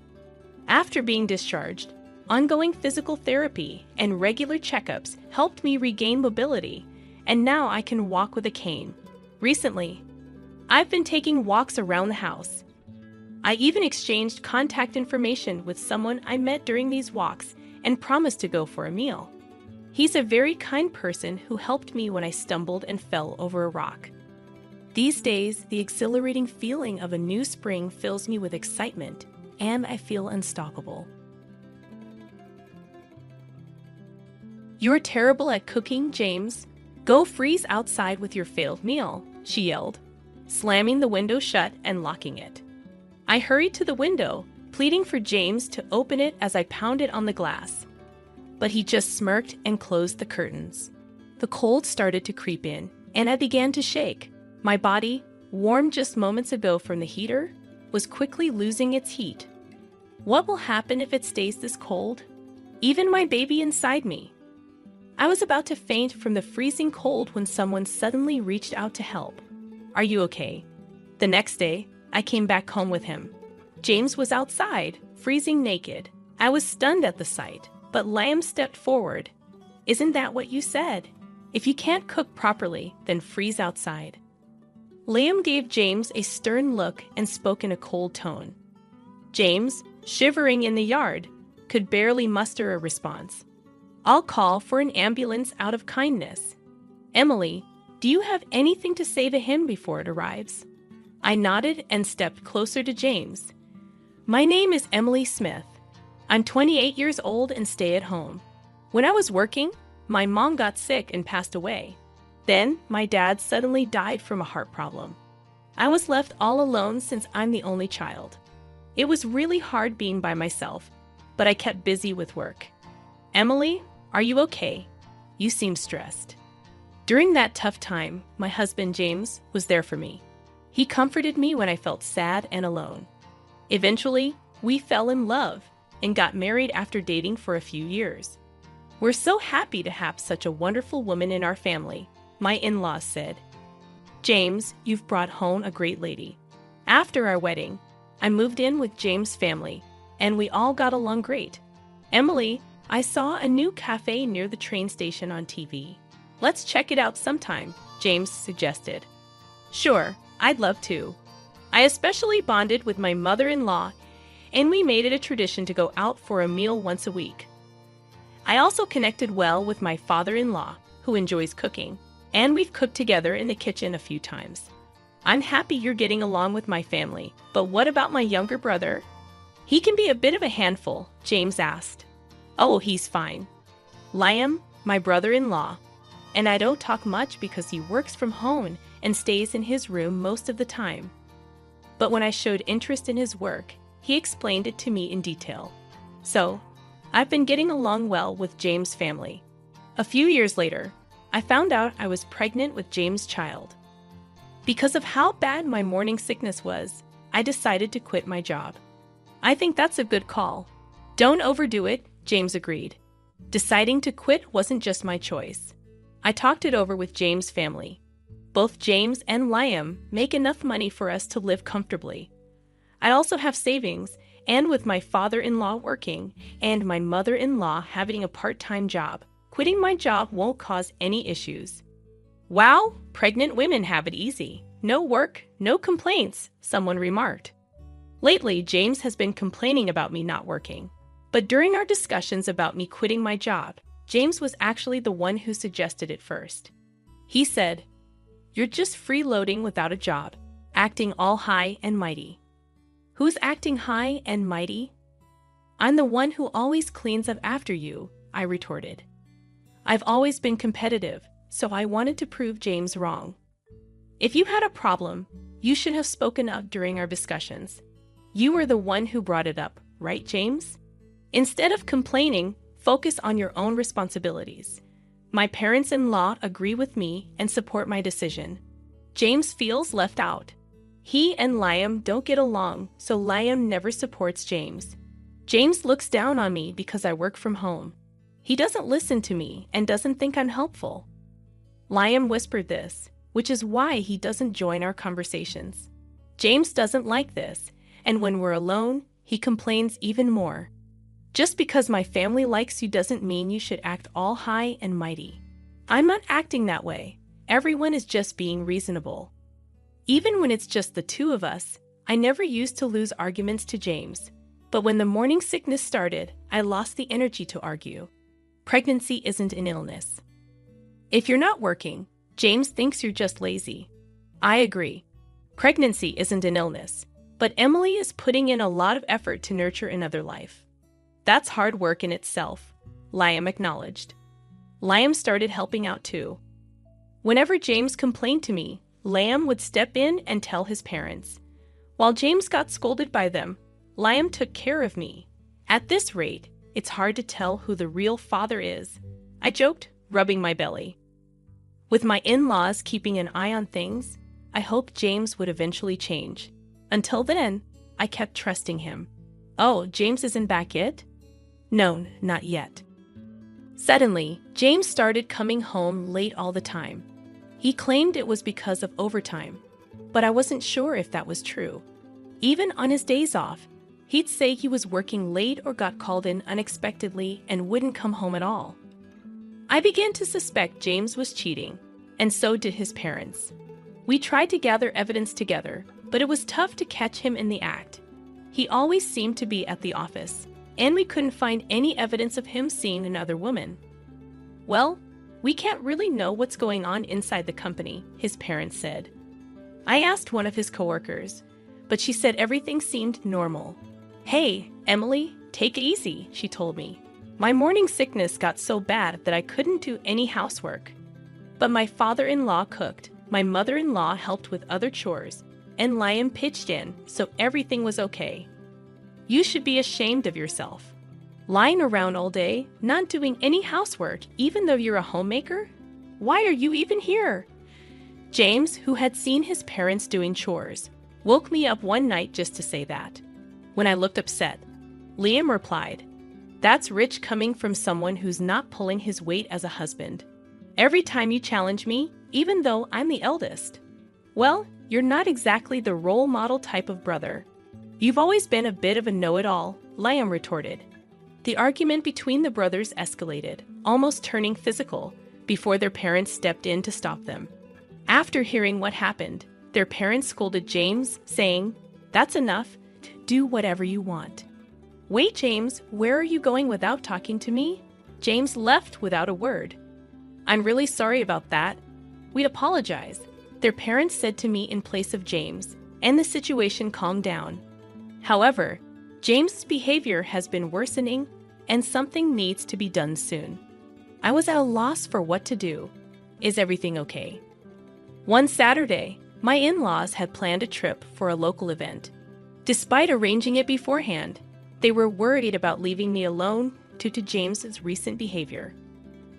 Speaker 2: After being discharged, ongoing physical therapy and regular checkups helped me regain mobility, and now I can walk with a cane. Recently, I've been taking walks around the house. I even exchanged contact information with someone I met during these walks and promised to go for a meal. He's a very kind person who helped me when I stumbled and fell over a rock. These days, the exhilarating feeling of a new spring fills me with excitement, and I feel unstoppable. You're terrible at cooking, James. Go freeze outside with your failed meal, she yelled, slamming the window shut and locking it. I hurried to the window, pleading for James to open it as I pounded on the glass. But he just smirked and closed the curtains. The cold started to creep in, and I began to shake. My body, warm just moments ago from the heater, was quickly losing its heat. What will happen if it stays this cold? Even my baby inside me. I was about to faint from the freezing cold when someone suddenly reached out to help. Are you okay? The next day, I came back home with him. James was outside, freezing naked. I was stunned at the sight, but Liam stepped forward. Isn't that what you said? If you can't cook properly, then freeze outside. Liam gave James a stern look and spoke in a cold tone. James, shivering in the yard, could barely muster a response. I'll call for an ambulance out of kindness. Emily, do you have anything to say to him before it arrives? I nodded and stepped closer to James. My name is Emily Smith. I'm 28 years old and stay at home. When I was working, my mom got sick and passed away. Then, my dad suddenly died from a heart problem. I was left all alone since I'm the only child. It was really hard being by myself, but I kept busy with work. Emily, are you okay? You seem stressed. During that tough time, my husband James was there for me. He comforted me when I felt sad and alone. Eventually, we fell in love and got married after dating for a few years. We're so happy to have such a wonderful woman in our family, my in-laws said. James, you've brought home a great lady. After our wedding, I moved in with James' family, and we all got along great. Emily, I saw a new cafe near the train station on TV. Let's check it out sometime, James suggested. Sure, I'd love to. I especially bonded with my mother-in-law, and we made it a tradition to go out for a meal once a week. I also connected well with my father-in-law, who enjoys cooking, and we've cooked together in the kitchen a few times. I'm happy you're getting along with my family, but what about my younger brother? He can be a bit of a handful, James asked. Oh, he's fine. Liam, my brother-in-law, and I don't talk much because he works from home and stays in his room most of the time. But when I showed interest in his work, he explained it to me in detail. So, I've been getting along well with James' family. A few years later, I found out I was pregnant with James' child. Because of how bad my morning sickness was, I decided to quit my job. I think that's a good call. Don't overdo it, James agreed. Deciding to quit wasn't just my choice. I talked it over with James' family. Both James and Liam make enough money for us to live comfortably. I also have savings, and with my father-in-law working and my mother-in-law having a part-time job, quitting my job won't cause any issues. Wow, pregnant women have it easy. No work, no complaints, someone remarked. Lately, James has been complaining about me not working. But during our discussions about me quitting my job, James was actually the one who suggested it first. He said, "You're just freeloading without a job, acting all high and mighty." Who's acting high and mighty? I'm the one who always cleans up after you, I retorted. I've always been competitive, so I wanted to prove James wrong. If you had a problem, you should have spoken up during our discussions. You were the one who brought it up, right, James? Instead of complaining, focus on your own responsibilities. My parents-in-law agree with me and support my decision. James feels left out. He and Liam don't get along, so Liam never supports James. James looks down on me because I work from home. He doesn't listen to me and doesn't think I'm helpful. Liam whispered this, which is why he doesn't join our conversations. James doesn't like this, and when we're alone, he complains even more. Just because my family likes you doesn't mean you should act all high and mighty. I'm not acting that way. Everyone is just being reasonable. Even when it's just the two of us, I never used to lose arguments to James. But when the morning sickness started, I lost the energy to argue. Pregnancy isn't an illness. If you're not working, James thinks you're just lazy. I agree. Pregnancy isn't an illness, but Emily is putting in a lot of effort to nurture another life. That's hard work in itself, Liam acknowledged. Liam started helping out too. Whenever James complained to me, Liam would step in and tell his parents. While James got scolded by them, Liam took care of me. At this rate, it's hard to tell who the real father is, I joked, rubbing my belly. With my in-laws keeping an eye on things, I hoped James would eventually change. Until then, I kept trusting him. Oh, James isn't back yet? No, not yet. Suddenly, James started coming home late all the time. He claimed it was because of overtime, but I wasn't sure if that was true. Even on his days off, he'd say he was working late or got called in unexpectedly and wouldn't come home at all. I began to suspect James was cheating, and so did his parents. We tried to gather evidence together, but it was tough to catch him in the act. He always seemed to be at the office, and we couldn't find any evidence of him seeing another woman. Well, we can't really know what's going on inside the company, his parents said. I asked one of his coworkers, but she said everything seemed normal. Hey, Emily, take it easy, she told me. My morning sickness got so bad that I couldn't do any housework. But my father-in-law cooked, my mother-in-law helped with other chores, and Liam pitched in, so everything was okay. You should be ashamed of yourself. Lying around all day, not doing any housework, even though you're a homemaker? Why are you even here? James, who had seen his parents doing chores, woke me up one night just to say that. When I looked upset, Liam replied, "That's rich coming from someone who's not pulling his weight as a husband. Every time you challenge me, even though I'm the eldest. Well, you're not exactly the role model type of brother. You've always been a bit of a know-it-all," Liam retorted. The argument between the brothers escalated, almost turning physical, before their parents stepped in to stop them. After hearing what happened, their parents scolded James, saying, "That's enough. Do whatever you want." "Wait, James, where are you going without talking to me?" James left without a word. "I'm really sorry about that. We apologize," their parents said to me in place of James, and the situation calmed down. However, James's behavior has been worsening, and something needs to be done soon. I was at a loss for what to do. Is everything okay? One Saturday, my in-laws had planned a trip for a local event. Despite arranging it beforehand, they were worried about leaving me alone due to James's recent behavior.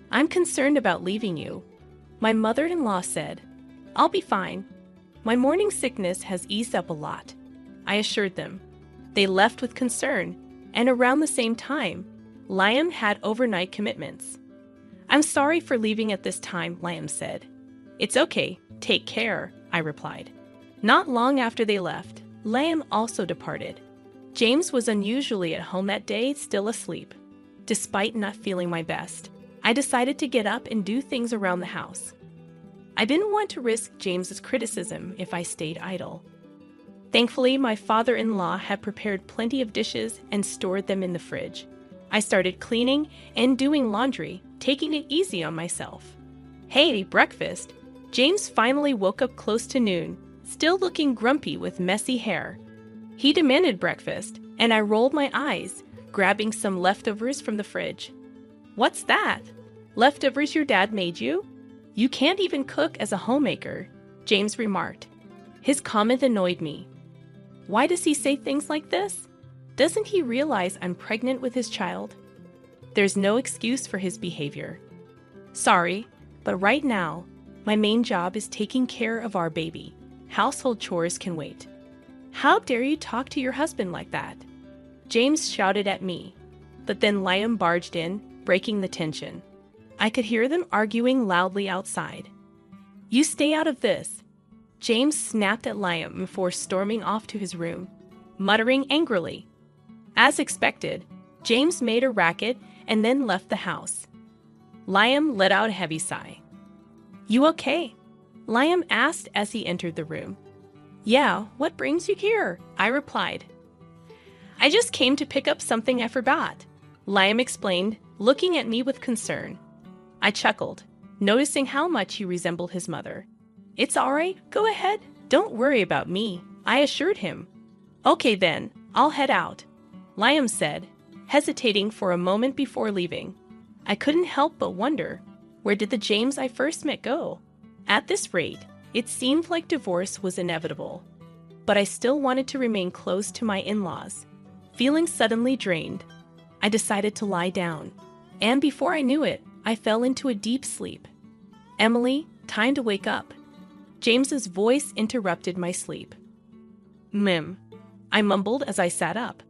Speaker 2: "I'm concerned about leaving you," my mother-in-law said. "I'll be fine. My morning sickness has eased up a lot," I assured them. They left with concern, and around the same time, Liam had overnight commitments. "I'm sorry for leaving at this time," Liam said. "It's okay. Take care," I replied. Not long after they left, Liam also departed. James was unusually at home that day, still asleep. Despite not feeling my best, I decided to get up and do things around the house. I didn't want to risk James's criticism if I stayed idle. Thankfully, my father-in-law had prepared plenty of dishes and stored them in the fridge. I started cleaning and doing laundry, taking it easy on myself. "Hey, breakfast!" James finally woke up close to noon, still looking grumpy with messy hair. He demanded breakfast, and I rolled my eyes, grabbing some leftovers from the fridge. "What's that? Leftovers your dad made you? You can't even cook as a homemaker," James remarked. His comment annoyed me. Why does he say things like this? Doesn't he realize I'm pregnant with his child? There's no excuse for his behavior. Sorry, but right now, my main job is taking care of our baby. Household chores can wait. How dare you talk to your husband like that? James shouted at me, but then Liam barged in, breaking the tension. I could hear them arguing loudly outside. "You stay out of this." James snapped at Liam before storming off to his room, muttering angrily. As expected, James made a racket and then left the house. Liam let out a heavy sigh. "You okay?" Liam asked as he entered the room. "Yeah, what brings you here?" I replied. "I just came to pick up something I forgot," Liam explained, looking at me with concern. I chuckled, noticing how much he resembled his mother. "It's all right, go ahead. Don't worry about me," I assured him. "Okay then, I'll head out," Liam said, hesitating for a moment before leaving. I couldn't help but wonder, where did the James I first met go? At this rate, it seemed like divorce was inevitable. But I still wanted to remain close to my in-laws. Feeling suddenly drained, I decided to lie down. And before I knew it, I fell into a deep sleep. "Emily, time to wake up." James's voice interrupted my sleep. I mumbled as I sat up.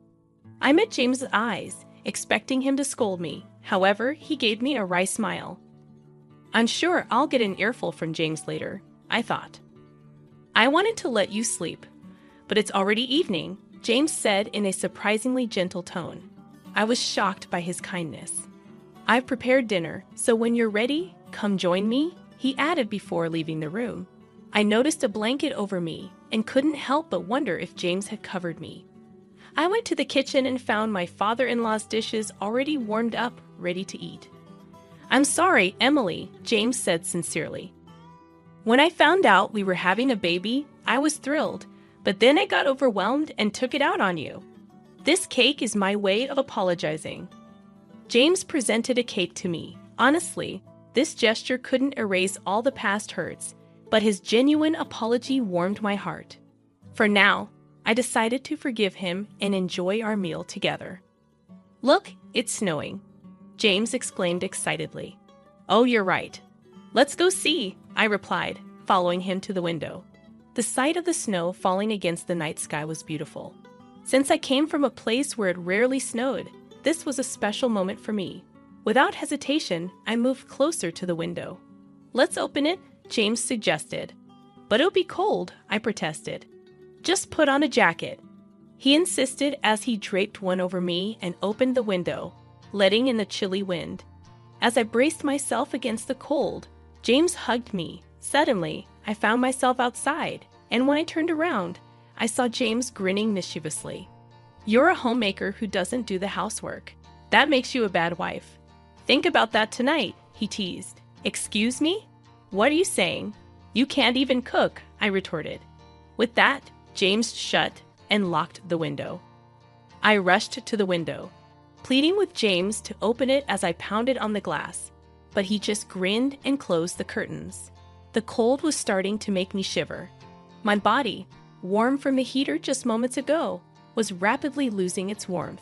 Speaker 2: I met James's eyes, expecting him to scold me. However, he gave me a wry smile. I'm sure I'll get an earful from James later, I thought. "I wanted to let you sleep, but it's already evening," James said in a surprisingly gentle tone. I was shocked by his kindness. "I've prepared dinner, so when you're ready, come join me," he added before leaving the room. I noticed a blanket over me and couldn't help but wonder if James had covered me. I went to the kitchen and found my father-in-law's dishes already warmed up, ready to eat. "I'm sorry, Emily," James said sincerely. "When I found out we were having a baby, I was thrilled, but then I got overwhelmed and took it out on you. This cake is my way of apologizing." James presented a cake to me. Honestly, this gesture couldn't erase all the past hurts, but his genuine apology warmed my heart. For now, I decided to forgive him and enjoy our meal together. "Look, it's snowing," James exclaimed excitedly. "Oh, you're right. Let's go see," I replied, following him to the window. The sight of the snow falling against the night sky was beautiful. Since I came from a place where it rarely snowed, this was a special moment for me. Without hesitation, I moved closer to the window. "Let's open it," James suggested. "But it'll be cold," I protested. "Just put on a jacket," he insisted as he draped one over me and opened the window, letting in the chilly wind. As I braced myself against the cold, James hugged me. Suddenly, I found myself outside, and when I turned around, I saw James grinning mischievously. "You're a homemaker who doesn't do the housework. That makes you a bad wife. Think about that tonight," he teased. "Excuse me? What are you saying? You can't even cook," I retorted. With that, James shut and locked the window. I rushed to the window, pleading with James to open it as I pounded on the glass, but he just grinned and closed the curtains. The cold was starting to make me shiver. My body, warm from the heater just moments ago, was rapidly losing its warmth.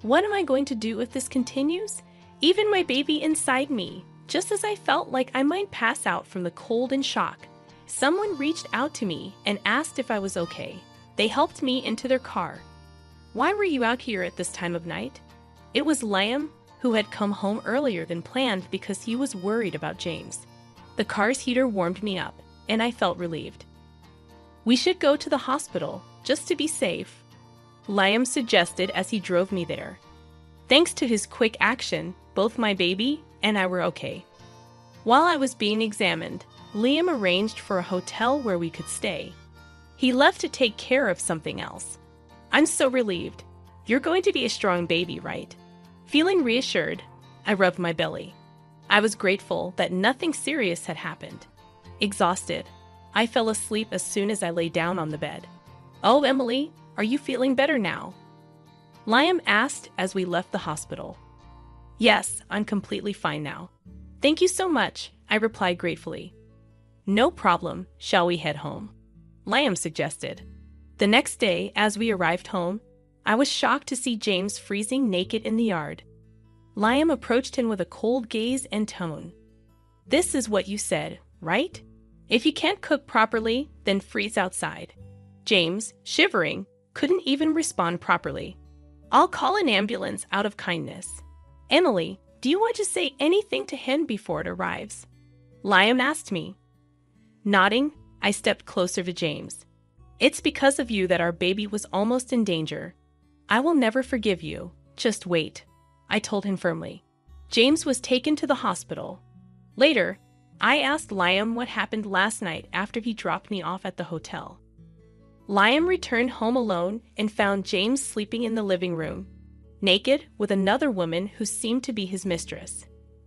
Speaker 2: What am I going to do if this continues? Even my baby inside me, just as I felt like I might pass out from the cold and shock, someone reached out to me and asked if I was okay. They helped me into their car. "Why were you out here at this time of night?" It was Liam, who had come home earlier than planned because he was worried about James. The car's heater warmed me up, and I felt relieved. "We should go to the hospital, just to be safe," Liam suggested as he drove me there. Thanks to his quick action, both my baby and I were okay. While I was being examined, Liam arranged for a hotel where we could stay. He left to take care of something else. "I'm so relieved. You're going to be a strong baby, right?" Feeling reassured, I rubbed my belly. I was grateful that nothing serious had happened. Exhausted, I fell asleep as soon as I lay down on the bed. "Oh, Emily, are you feeling better now?" Liam asked as we left the hospital. "Yes, I'm completely fine now. Thank you so much," I replied gratefully. "No problem. Shall we head home?" Liam suggested. The next day, as we arrived home, I was shocked to see James freezing naked in the yard. Liam approached him with a cold gaze and tone. "This is what you said, right? If you can't cook properly, then freeze outside." James, shivering, couldn't even respond properly. "I'll call an ambulance out of kindness." "Emily, do you want to say anything to him before it arrives?" Liam asked me. Nodding, I stepped closer to James. "It's because of you that our baby was almost in danger. I will never forgive you. Just wait," I told him firmly. James was taken to the hospital. Later, I asked Liam what happened last night after he dropped me off at the hotel. Liam returned home alone and found James sleeping in the living room, naked with another woman who seemed to be his mistress.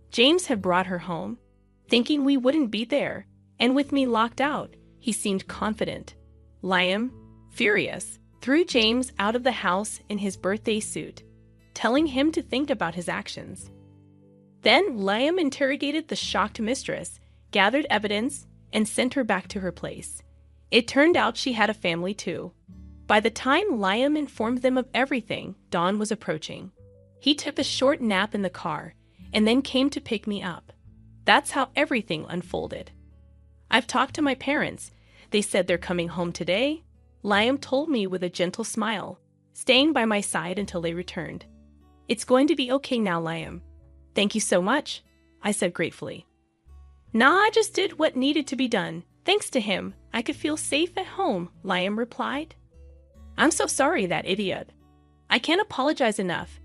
Speaker 2: James had brought her home, thinking we wouldn't be there, and with me locked out, he seemed confident. Liam, furious, threw James out of the house in his birthday suit, telling him to think about his actions. Then Liam interrogated the shocked mistress, gathered evidence, and sent her back to her place. It turned out she had a family too. By the time Liam informed them of everything, dawn was approaching. He took a short nap in the car and then came to pick me up. That's how everything unfolded. "I've talked to my parents. They said they're coming home today," Liam told me with a gentle smile, staying by my side until they returned. "It's going to be okay now, Liam." "Thank you so much," I said gratefully. "Nah, I just did what needed to be done. Thanks to him, I could feel safe at home," Liam replied. "I'm so sorry, that idiot. I can't apologize enough."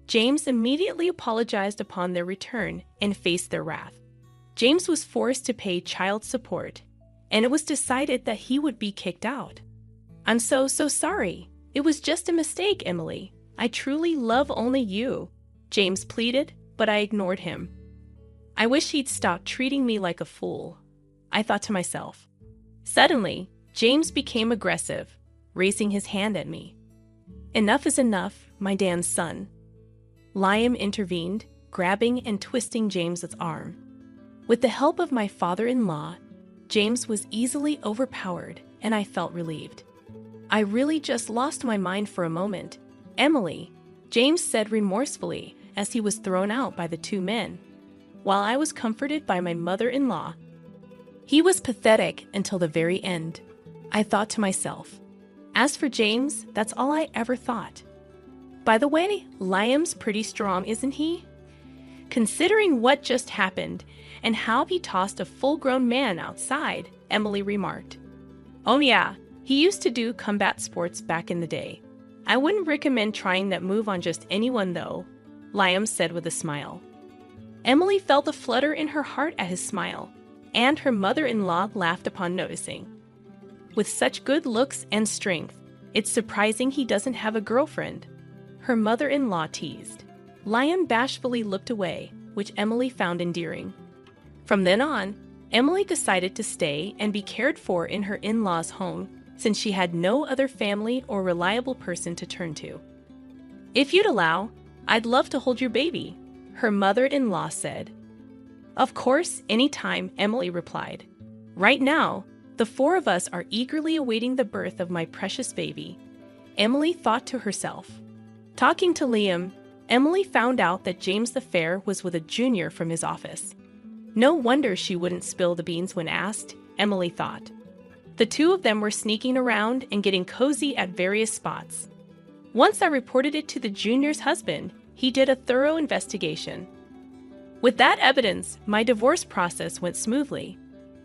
Speaker 2: James immediately apologized upon their return and faced their wrath. James was forced to pay child support, and it was decided that he would be kicked out. "I'm so sorry. It was just a mistake, Emily. I truly love only you," James pleaded, but I ignored him. I wish he'd stop treating me like a fool, I thought to myself. Suddenly, James became aggressive, raising his hand at me. "Enough is enough, my Dan's son." Liam intervened, grabbing and twisting James's arm. With the help of my father-in-law, James was easily overpowered, and I felt relieved. I really just lost my mind for a moment. Emily, James said remorsefully as he was thrown out by the two men, while I was comforted by my mother-in-law. He was pathetic until the very end, I thought to myself. As for James, that's all I ever thought. By the way, Liam's pretty strong, isn't he? Considering what just happened and how he tossed a full-grown man outside, Emily remarked. Oh yeah, he used to do combat sports back in the day. I wouldn't recommend trying that move on just anyone though, Liam said with a smile. Emily felt a flutter in her heart at his smile, and her mother-in-law laughed upon noticing. With such good looks and strength, it's surprising he doesn't have a girlfriend, her mother-in-law teased. Liam bashfully looked away, which Emily found endearing. From then on, Emily decided to stay and be cared for in her in-laws' home since she had no other family or reliable person to turn to. If you'd allow, I'd love to hold your baby, her mother-in-law said. Of course, anytime, Emily replied. Right now, the four of us are eagerly awaiting the birth of my precious baby, Emily thought to herself. Talking to Liam, Emily found out that James the Fair was with a junior from his office. No wonder she wouldn't spill the beans when asked, Emily thought. The two of them were sneaking around and getting cozy at various spots. Once I reported it to the junior's husband, he did a thorough investigation. With that evidence, my divorce process went smoothly.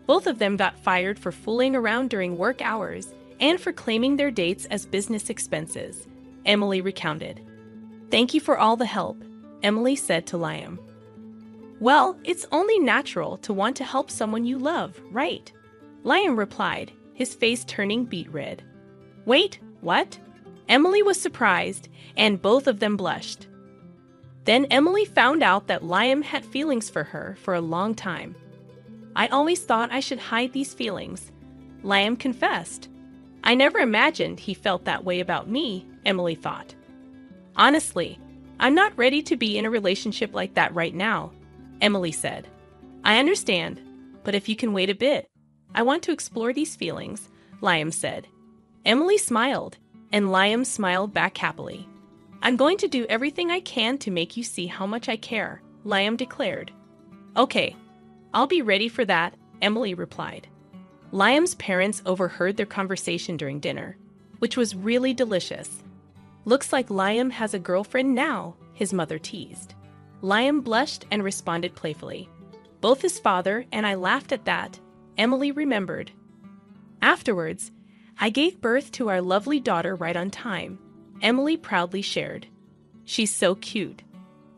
Speaker 2: Both of them got fired for fooling around during work hours and for claiming their dates as business expenses, Emily recounted. Thank you for all the help, Emily said to Liam. Well, it's only natural to want to help someone you love, right? Liam replied, his face turning beet red. Wait, what? Emily was surprised, and both of them blushed. Then Emily found out that Liam had feelings for her for a long time. I always thought I should hide these feelings, Liam confessed. I never imagined he felt that way about me, Emily thought. Honestly, I'm not ready to be in a relationship like that right now, Emily said. I understand, but if you can wait a bit, I want to explore these feelings, Liam said. Emily smiled, and Liam smiled back happily. I'm going to do everything I can to make you see how much I care, Liam declared. Okay, I'll be ready for that, Emily replied. Liam's parents overheard their conversation during dinner, which was really delicious. Looks like Liam has a girlfriend now, his mother teased. Liam blushed and responded playfully. Both his father and I laughed at that, Emily remembered. Afterwards, I gave birth to our lovely daughter right on time, Emily proudly shared. She's so cute.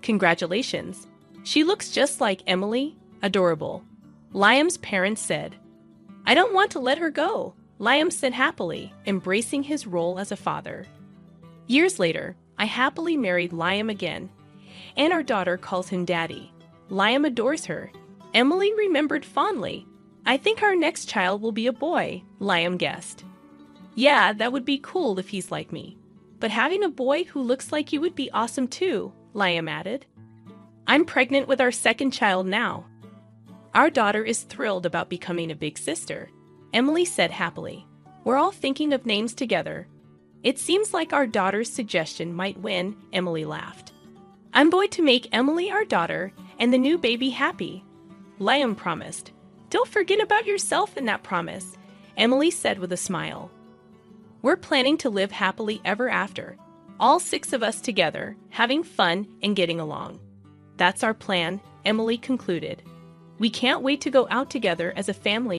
Speaker 2: Congratulations. She looks just like Emily, adorable, Liam's parents said. I don't want to let her go, Liam said happily, embracing his role as a father. Years later, I happily married Liam again, and our daughter calls him Daddy. Liam adores her. Emily remembered fondly. I think our next child will be a boy, Liam guessed. Yeah, that would be cool if he's like me. But having a boy who looks like you would be awesome too, Liam added. I'm pregnant with our second child now. Our daughter is thrilled about becoming a big sister, Emily said happily. We're all thinking of names together. It seems like our daughter's suggestion might win, Emily laughed. I'm going to make Emily our daughter and the new baby happy, Liam promised. Don't forget about yourself in that promise, Emily said with a smile. We're planning to live happily ever after, all 6 of us together, having fun and getting along. That's our plan, Emily concluded. We can't wait to go out together as a family